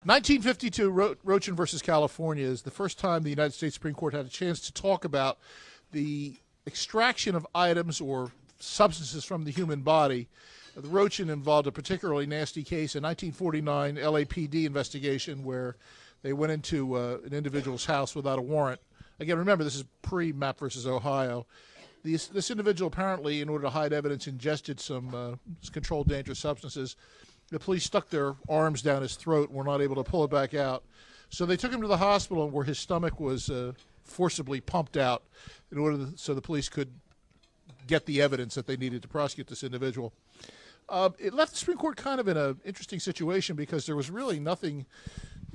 1952, Rochin versus California is the first time the United States Supreme Court had a chance to talk about the extraction of items or substances from the human body. The Rochin involved a particularly nasty case, a 1949 LAPD investigation where they went into an individual's house without a warrant. Again, remember, this is pre-Mapp versus Ohio. This individual apparently, in order to hide evidence, ingested some controlled dangerous substances. The police stuck their arms down his throat and were not able to pull it back out. So they took him to the hospital where his stomach was forcibly pumped out so the police could get the evidence that they needed to prosecute this individual. It left the Supreme Court kind of in an interesting situation because there was really nothing,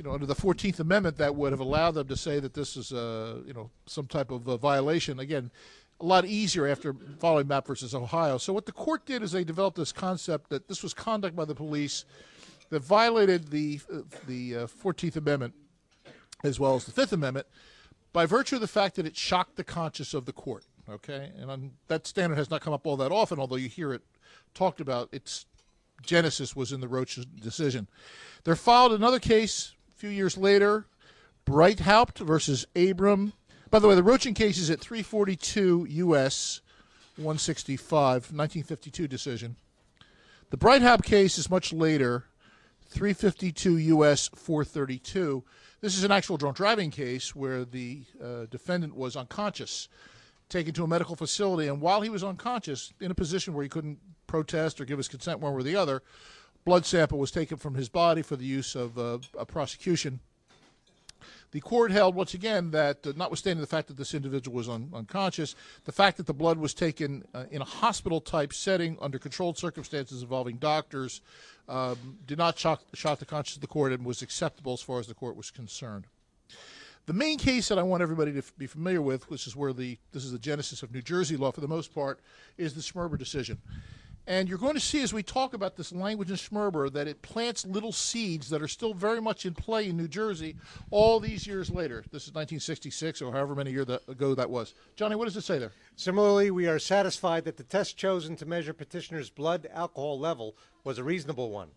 under the 14th Amendment that would have allowed them to say that this is, some type of violation. Again, a lot easier after following Mapp versus Ohio. So what the court did is they developed this concept that this was conduct by the police that violated the 14th Amendment as well as the Fifth Amendment by virtue of the fact that it shocked the conscience of the court. Okay, and that standard has not come up all that often, although you hear it talked about. Its genesis was in the Roach decision. There followed another case a few years later, Breithaupt versus Abram. By the way, the Rochin case is at 342 U.S. 165, 1952 decision. The Breithaupt case is much later, 352 U.S. 432. This is an actual drunk driving case where the defendant was unconscious, taken to a medical facility, and while he was unconscious, in a position where he couldn't protest or give his consent one way or the other, blood sample was taken from his body for the use of a prosecution. The court held, once again, that notwithstanding the fact that this individual was unconscious, the fact that the blood was taken in a hospital-type setting under controlled circumstances involving doctors did not shock the conscience of the court and was acceptable as far as the court was concerned. The main case that I want everybody to be familiar with, which is where this is the genesis of New Jersey law for the most part, is the Schmerber decision. And you're going to see as we talk about this language in Schmerber that it plants little seeds that are still very much in play in New Jersey all these years later. This is 1966 or however many years ago that was. Johnny, what does it say there? Similarly, we are satisfied that the test chosen to measure petitioner's blood alcohol level was a reasonable one.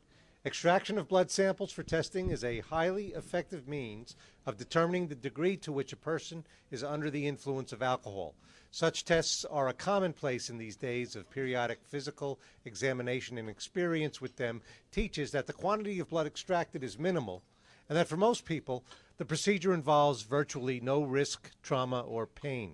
Extraction of blood samples for testing is a highly effective means of determining the degree to which a person is under the influence of alcohol. Such tests are a commonplace in these days of periodic physical examination, and experience with them teaches that the quantity of blood extracted is minimal, and that for most people, the procedure involves virtually no risk, trauma, or pain.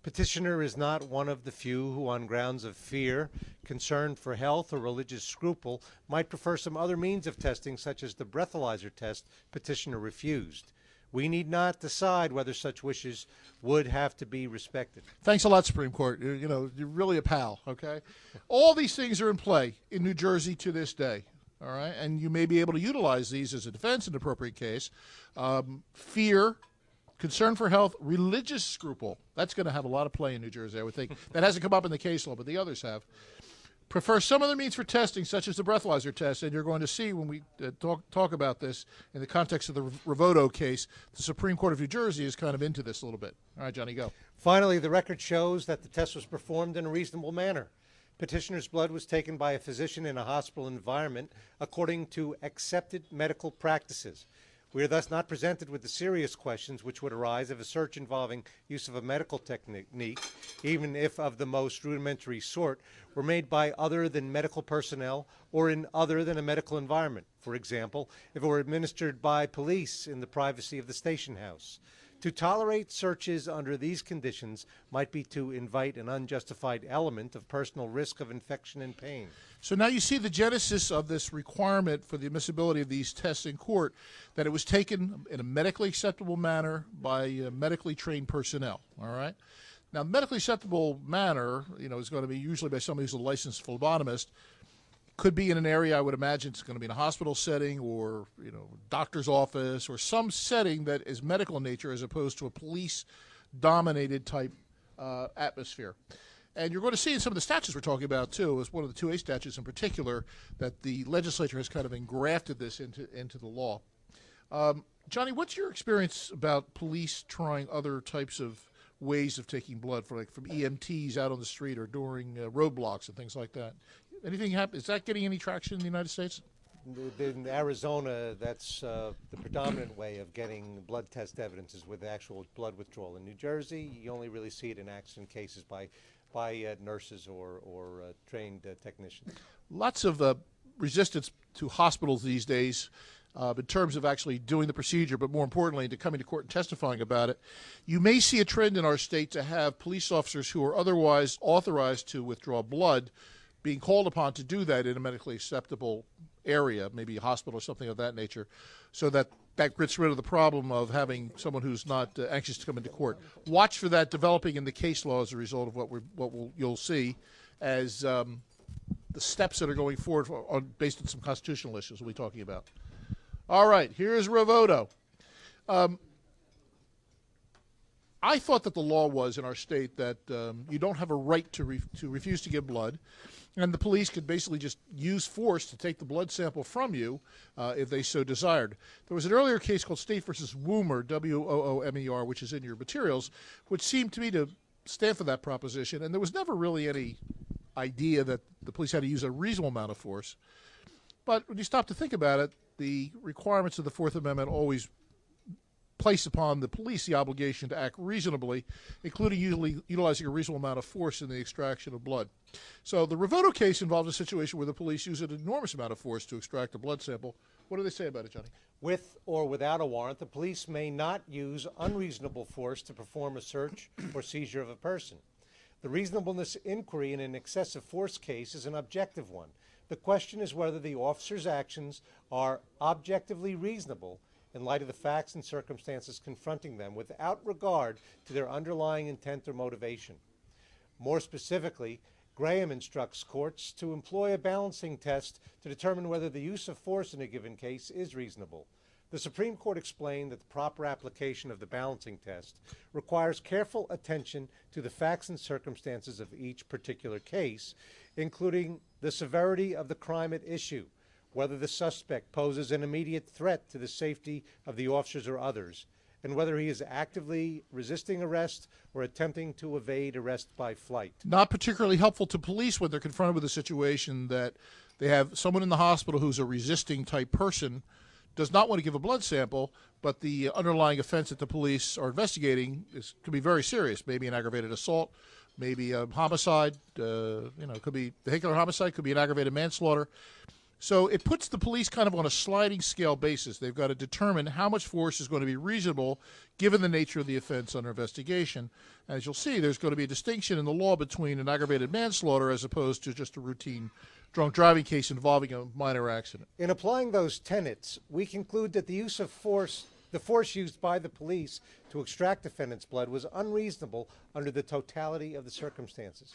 Petitioner is not one of the few who, on grounds of fear, concern for health, or religious scruple, might prefer some other means of testing, such as the breathalyzer test petitioner refused. We need not decide whether such wishes would have to be respected. Thanks a lot, Supreme Court. You're really a pal, okay? All these things are in play in New Jersey to this day, all right? And you may be able to utilize these as a defense in an appropriate case. Fear, concern for health, religious scruple. That's going to have a lot of play in New Jersey, I would think. That hasn't come up in the case law, but the others have. Prefer some other means for testing, such as the breathalyzer test, and you're going to see when we talk about this in the context of the Ravoto case, the Supreme Court of New Jersey is kind of into this a little bit. All right, Johnny, go. Finally, the record shows that the test was performed in a reasonable manner. Petitioner's blood was taken by a physician in a hospital environment according to accepted medical practices. We are thus not presented with the serious questions which would arise if a search involving use of a medical technique, even if of the most rudimentary sort, were made by other than medical personnel or in other than a medical environment. For example, if it were administered by police in the privacy of the station house. To tolerate searches under these conditions might be to invite an unjustified element of personal risk of infection and pain. So now you see the genesis of this requirement for the admissibility of these tests in court, that it was taken in a medically acceptable manner by medically trained personnel, all right? Now, medically acceptable manner, is going to be usually by somebody who's a licensed phlebotomist. Could be in an area, I would imagine it's going to be in a hospital setting or, doctor's office or some setting that is medical in nature as opposed to a police-dominated type atmosphere. And you're going to see in some of the statutes we're talking about, too, as one of the 2A statutes in particular, that the legislature has kind of engrafted this into the law. Johnny, what's your experience about police trying other types of ways of taking blood, from EMTs out on the street or during roadblocks and things like that? Anything happen? Is that getting any traction in the United States? In Arizona, that's the predominant way of getting blood test evidence is with actual blood withdrawal. In New Jersey, you only really see it in accident cases by nurses or trained technicians. Lots of resistance to hospitals these days in terms of actually doing the procedure, but more importantly, to coming to court and testifying about it. You may see a trend in our state to have police officers who are otherwise authorized to withdraw blood being called upon to do that in a medically acceptable area, maybe a hospital or something of that nature, so that gets rid of the problem of having someone who's not anxious to come into court. Watch for that developing in the case law as a result of you'll see as the steps that are going forward based on some constitutional issues we'll be talking about. All right, here's Ravoto. I thought that the law was in our state that you don't have a right to refuse to give blood, and the police could basically just use force to take the blood sample from you if they so desired. There was an earlier case called State versus Woomer, W-O-O-M-E-R, which is in your materials, which seemed to me to stand for that proposition, and there was never really any idea that the police had to use a reasonable amount of force. But when you stop to think about it, the requirements of the Fourth Amendment always place upon the police the obligation to act reasonably, including utilizing a reasonable amount of force in the extraction of blood. So the Ravoto case involved a situation where the police used an enormous amount of force to extract a blood sample. What do they say about it, Johnny? With or without a warrant, the police may not use unreasonable force to perform a search or seizure of a person. The reasonableness inquiry in an excessive force case is an objective one. The question is whether the officer's actions are objectively reasonable in light of the facts and circumstances confronting them without regard to their underlying intent or motivation. More specifically, Graham instructs courts to employ a balancing test to determine whether the use of force in a given case is reasonable. The Supreme Court explained that the proper application of the balancing test requires careful attention to the facts and circumstances of each particular case, including the severity of the crime at issue, whether the suspect poses an immediate threat to the safety of the officers or others, and whether he is actively resisting arrest or attempting to evade arrest by flight. Not particularly helpful to police when they're confronted with a situation that they have someone in the hospital who's a resisting type person, does not want to give a blood sample, but the underlying offense that the police are investigating could be very serious, maybe an aggravated assault, maybe a homicide, could be vehicular homicide, could be an aggravated manslaughter. So it puts the police kind of on a sliding scale basis. They've got to determine how much force is going to be reasonable given the nature of the offense under investigation. As you'll see, there's going to be a distinction in the law between an aggravated manslaughter as opposed to just a routine drunk driving case involving a minor accident. In applying those tenets, we conclude that the use of force, the force used by the police to extract defendant's blood was unreasonable under the totality of the circumstances.